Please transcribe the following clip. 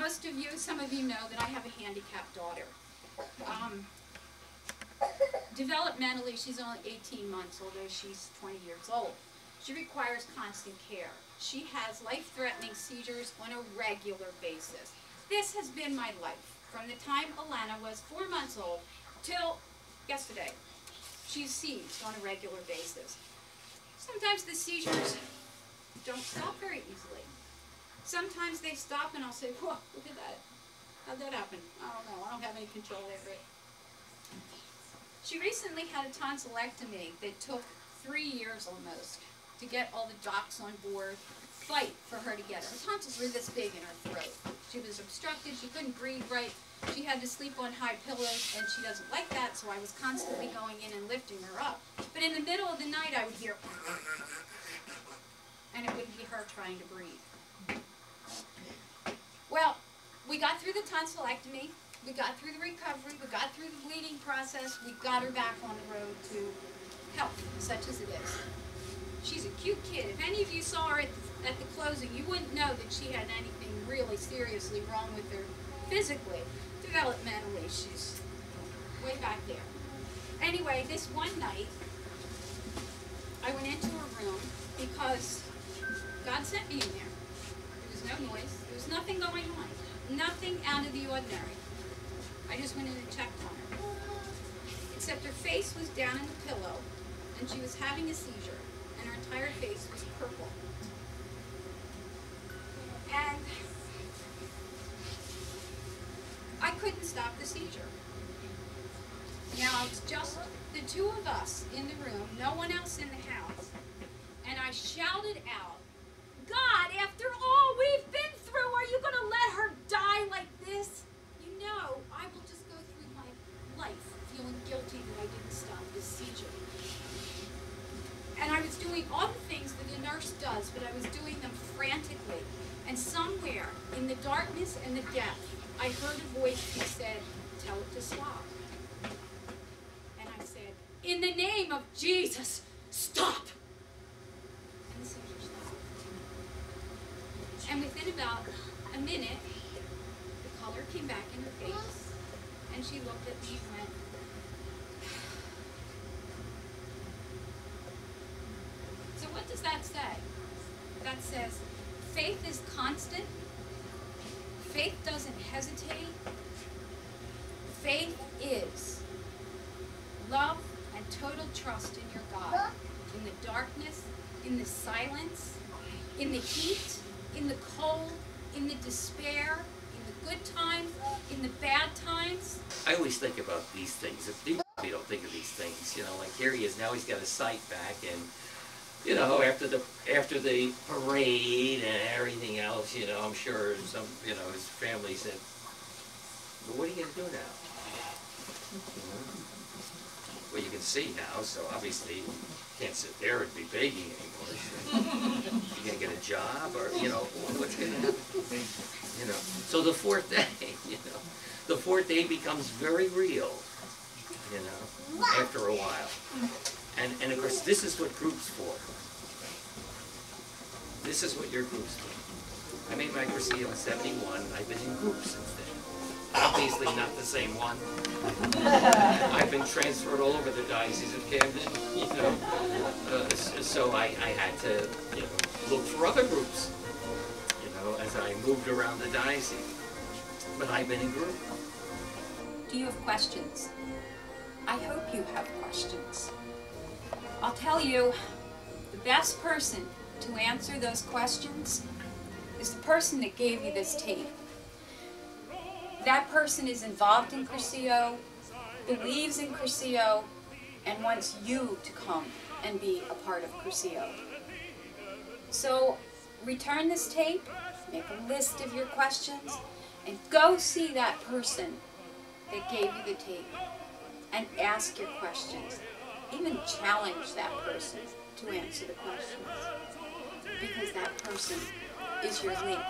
most of you, some of you know that I have a handicapped daughter. Developmentally, she's only 18 months, although she's 20 years old. She requires constant care. She has life-threatening seizures on a regular basis. This has been my life from the time Alana was 4 months old till yesterday. She's seized on a regular basis. Sometimes the seizures don't stop very easily. Sometimes they stop and I'll say, whoa, look at that. How'd that happen? I don't know. I don't have any control over it. She recently had a tonsillectomy that took 3 years almost to get all the docs on board, fight for her to get her. Her tonsils were this big in her throat. She was obstructed. She couldn't breathe right. She had to sleep on high pillows, and she doesn't like that, so I was constantly going in and lifting her up. But in the middle of the night, I would hear, and it would be her trying to breathe. Well, we got through the tonsillectomy. We got through the recovery. We got through the bleeding process. We got her back on the road to health, such as it is. She's a cute kid. If any of you saw her at the closing, you wouldn't know that she had anything really seriously wrong with her physically. Developmentally, she's way back there. Anyway, this one night, I went into her room because God sent me in there. There was no noise. There was nothing going on. Nothing out of the ordinary. I just went in and checked on her. Except her face was down in the pillow, and she was having a seizure, and her entire face was purple. And I couldn't stop the seizure. Now, it's just the two of us in the room, no one else in the house, and I shouted out, God, after all we've been through, are you going to let her die like this? You know, I will just go through my life feeling guilty that I didn't stop this seizure. And I was doing all the things that a nurse does, but I was doing them frantically. And somewhere in the darkness and the depth, I heard a voice that said, tell it to stop. And I said, in the name of Jesus, stop! And the seizure stopped. And within about a minute, the color came back in her face, and she looked at me and went, so what does that say? That says, faith is constant. Faith doesn't hesitate. Faith is love and total trust in your God. In the darkness, in the silence, in the heat, in the cold, in the despair, in the good times, in the bad times. I always think about these things. People don't think of these things. You know, like here he is now. He's got his sight back, and you know, after the parade and everything else, you know, I'm sure some, you know, his family said, "Well, what are you going to do now?" Well, you can see now, so obviously you can't sit there and be begging anymore. You're going to get a job, or you know, what's going to happen? You know, so the fourth day, you know, the fourth day becomes very real. You know, after a while. And of course, this is what group's for. This is what your group's for. I made my Cursillo in '71. I've been in groups since then. Obviously not the same one. I've been transferred all over the Diocese of Camden, you know. So I had to, you know, look for other groups, you know, as I moved around the diocese. But I've been in group. Do you have questions? I hope you have questions. I'll tell you, the best person to answer those questions is the person that gave you this tape. That person is involved in Cursillo, believes in Cursillo, and wants you to come and be a part of Cursillo. So return this tape, make a list of your questions, and go see that person that gave you the tape and ask your questions. Even challenge that person to answer the questions, because that person is your link.